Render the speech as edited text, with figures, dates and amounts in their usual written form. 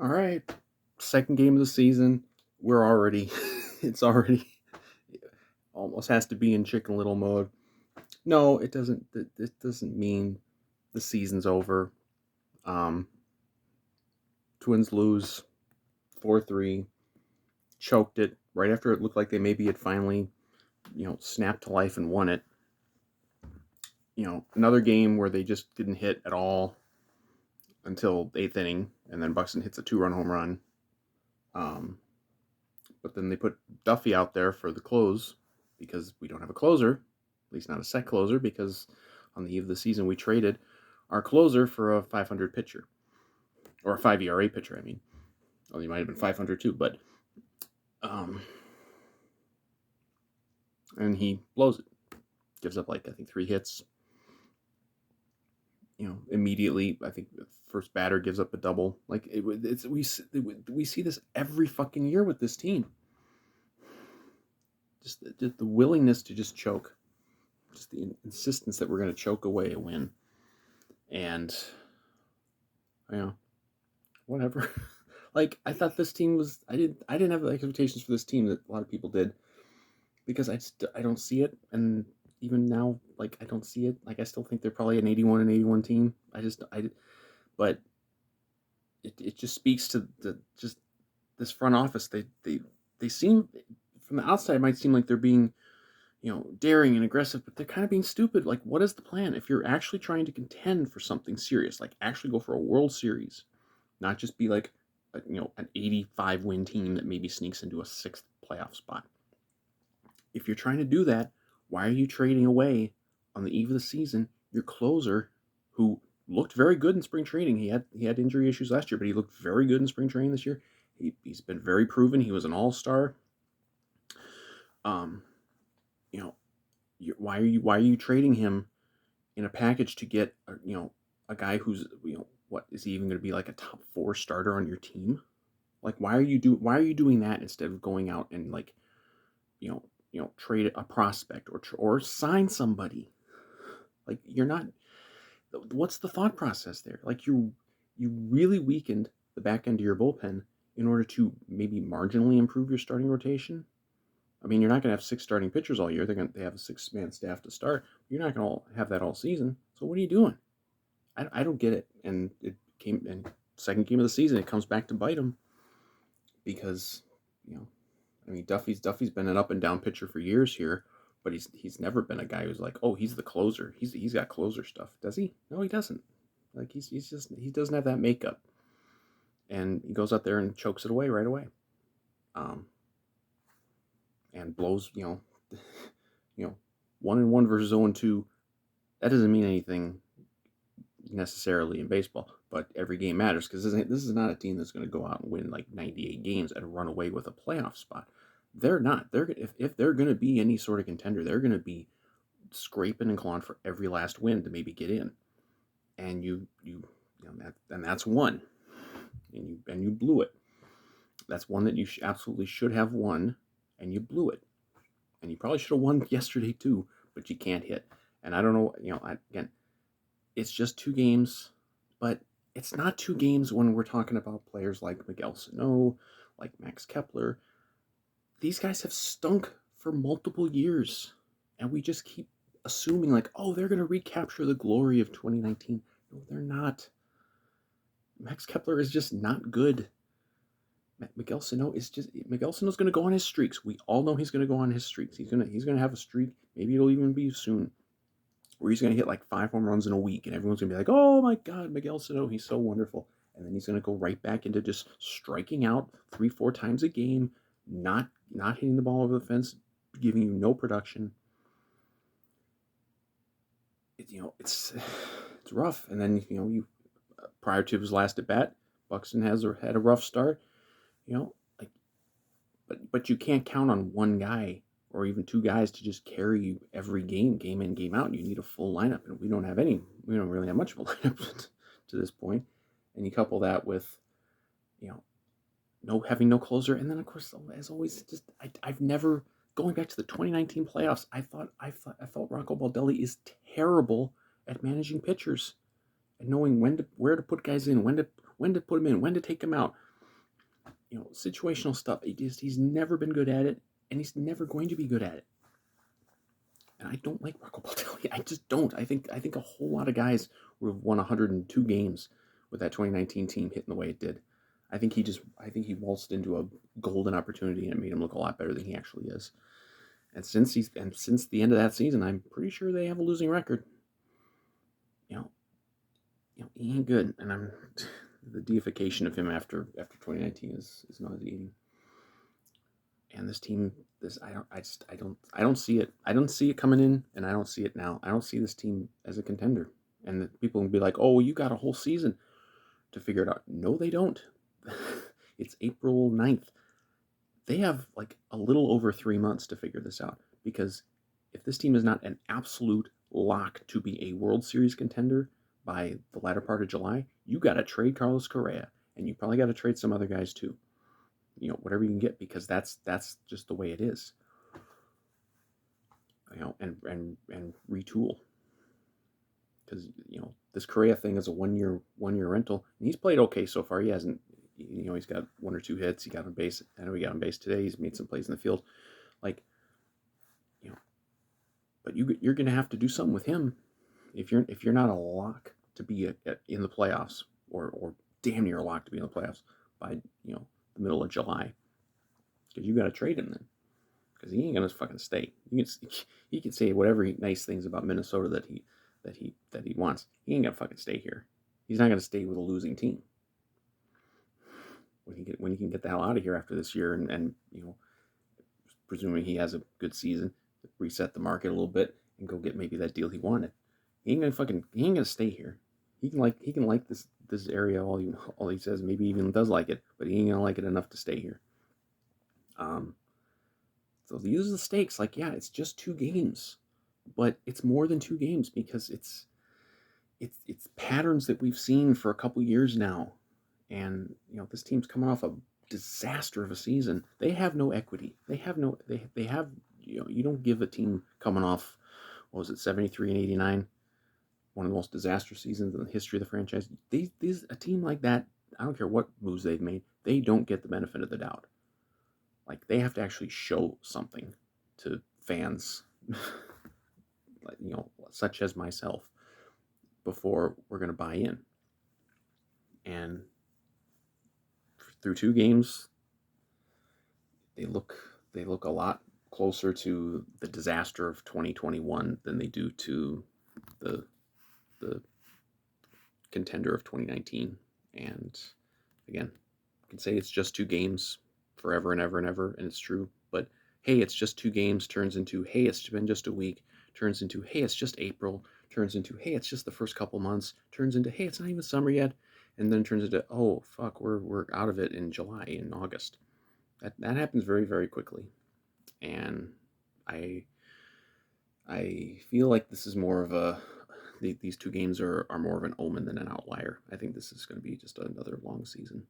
All right, second game of the season. We're already, it's already almost has to be in Chicken Little mode. No, it doesn't. It doesn't mean the season's over. Um, Twins lose 4-3, choked it right after it looked like they maybe had finally, snapped to life and won it. Another game where they just didn't hit at all until the eighth inning, and then Buxton hits a 2-run home run. Um, but then they put Duffy out there for the close because we don't have a closer, at least not a set closer, because on the eve of the season we traded our closer for a 500 pitcher, or a 5 ERA pitcher, I mean. Well, he might have been 500 too, but um, and he blows it, gives up like I think 3 hits. Immediately I think the first batter gives up a double. Like we see this every fucking year with this team. Just the willingness to just choke, just the insistence that we're going to choke away a win, and whatever. Like I thought this team was. I didn't have the expectations for this team that a lot of people did, because I don't see it, and even now, like I don't see it. Like I still think they're probably an 81 team. But it just speaks to just this front office. They seem, from the outside, it might seem like they're being, daring and aggressive, but they're kind of being stupid. Like, what is the plan? If you're actually trying to contend for something serious, like actually go for a World Series, not just be like, an 85 win team that maybe sneaks into a sixth playoff spot. If you're trying to do that, why are you trading away on the eve of the season your closer, who looked very good in spring training? He had injury issues last year, but he looked very good in spring training this year. He's been very proven. He was an all-star. Um, you know, why are you trading him in a package to get a guy who's what is he even going to be, like a top 4 starter on your team? Like why are you doing that instead of going out and like trade a prospect or sign somebody? Like you're not. What's the thought process there? Like you really weakened the back end of your bullpen in order to maybe marginally improve your starting rotation. I mean, you're not going to have 6 starting pitchers all year. They have a 6-man staff to start. You're not going to have that all season. So what are you doing? I don't get it. And it came in second game of the season. It comes back to bite them because I mean, Duffy's been an up and down pitcher for years here, but he's never been a guy who's like, oh, he's the closer. He's got closer stuff. Does he? No, he doesn't. Like he doesn't have that makeup, and he goes out there and chokes it away right away, um, and blows 1-1 versus 0-2. That doesn't mean anything necessarily in baseball, but every game matters, because this is not a team that's going to go out and win like 98 games and run away with a playoff spot. They're not. If they're going to be any sort of contender, they're going to be scraping and clawing for every last win to maybe get in. And that's one, and you blew it. That's one that you absolutely should have won, and you blew it. And you probably should have won yesterday too, but you can't hit. And I don't know. Again, it's just 2 games, but it's not 2 games when we're talking about players like Miguel Sano, like Max Kepler. These guys have stunk for multiple years, and we just keep assuming like, oh, they're going to recapture the glory of 2019. No, they're not. Max Kepler is just not good. Miguel Sano's going to go on his streaks. We all know he's going to go on his streaks. He's going to have a streak. Maybe it'll even be soon, where he's going to hit like 5 home runs in a week, and everyone's going to be like, oh my God, Miguel Sano, he's so wonderful. And then he's going to go right back into just striking out 3-4 times a game, not hitting the ball over the fence, giving you no production. It's rough. And then prior to his last at bat, Buxton had a rough start. Like, but you can't count on one guy or even 2 guys to just carry you every game in, game out. You need a full lineup, and we don't really have much of a lineup to this point. And you couple that with, having no closer, and then of course, as always, just I've never, going back to the 2019 playoffs, I felt Rocco Baldelli is terrible at managing pitchers and knowing where to put guys in, when to put them in, when to take them out. situational stuff. He's never been good at it, and he's never going to be good at it. And I don't like Rocco Baldelli. I just don't. I think a whole lot of guys would have won 102 games with that 2019 team hitting the way it did. I think he waltzed into a golden opportunity and it made him look a lot better than he actually is. And since the end of that season, I'm pretty sure they have a losing record. You know, he ain't good, and the deification of him after 2019 is nauseating. And this team, I don't see it. I don't see it coming in, and I don't see it now. I don't see this team as a contender. And people will be like, "Oh, you got a whole season to figure it out." No, they don't. It's April 9th. They have like a little over 3 months to figure this out, because if this team is not an absolute lock to be a World Series contender by the latter part of July, you got to trade Carlos Correa, and you probably got to trade some other guys too. Whatever you can get, because that's just the way it is. And retool, because this Correa thing is a one year rental, and he's played okay so far. He hasn't, he's got one or two hits. He got on base. I know he got on base today. He's made some plays in the field, like but you're going to have to do something with him if you're not a lock to be in the playoffs, or damn near a lock to be in the playoffs by the middle of July, because you got to trade him then, because he ain't gonna fucking stay. He can say whatever nice things about Minnesota that he wants. He ain't gonna fucking stay here. He's not gonna stay with a losing team. When he can get the hell out of here after this year, and presuming he has a good season, reset the market a little bit and go get maybe that deal he wanted. He ain't gonna stay here. He can like this area all he says, maybe even does like it, but he ain't gonna like it enough to stay here. So these are the stakes. Like, yeah, it's just 2 games, but it's more than 2 games, because it's patterns that we've seen for a couple years now. And this team's coming off a disaster of a season. They have no equity. They have you don't give a team coming off, what was it, 73 and 89, one of the most disastrous seasons in the history of the franchise. A team like that, I don't care what moves they've made, they don't get the benefit of the doubt. Like, they have to actually show something to fans, such as myself, before we're going to buy in. And through 2 games, they look a lot closer to the disaster of 2021 than they do to the contender of 2019. And again, you can say it's just 2 games forever and ever and ever, and it's true. But hey, it's just 2 games turns into, hey, it's been just a week, turns into, hey, it's just April, turns into, hey, it's just the first couple months, turns into, hey, it's not even summer yet, and then turns into, oh fuck, we're out of it in July, in August. That happens very, very quickly. And I feel like this is more of these 2 games are more of an omen than an outlier. I think this is going to be just another long season.